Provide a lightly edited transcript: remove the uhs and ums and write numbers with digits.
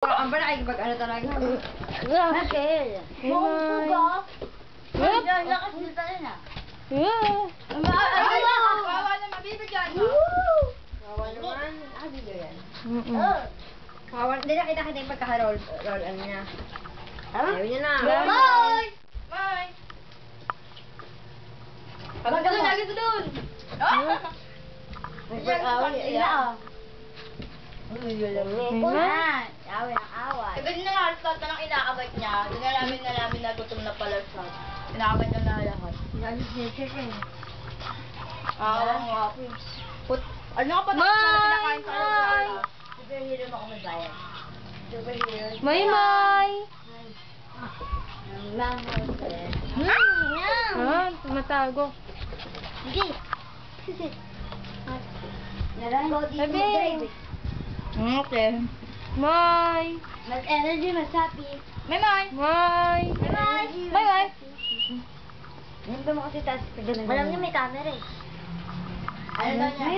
Ang ba nakikipag-ano talaga? Bakit? Maupo ka? Yan, lakas nito rin ah. Kawawa na mabibigyan mo. Kawawa naman. Nakabigyan yan. Kawawa. Hindi nakita kita yung pagka-roll. Ano niya. Ayaw niya na. Bye! Bye! Pagod doon, lagi ko doon. Nag-away sila ah. Yan, away ng away. Ganyan na nga, lahat na lang inaabag niya. Doon na namin na gutom na pala siya. Inaabag niya na lahat. Nalis niya siya eh. Nga po. Ano ka pa tapos na pinakain sa araw? Superhero mo ako magbayad. Superhero. May! Tumatago. Hindi. Sabi. Okay. May! Mas energy, mas happy. May may. May! Bye! Hindi mo kasi taas. Alam niyo may camera eh. Ano na niya?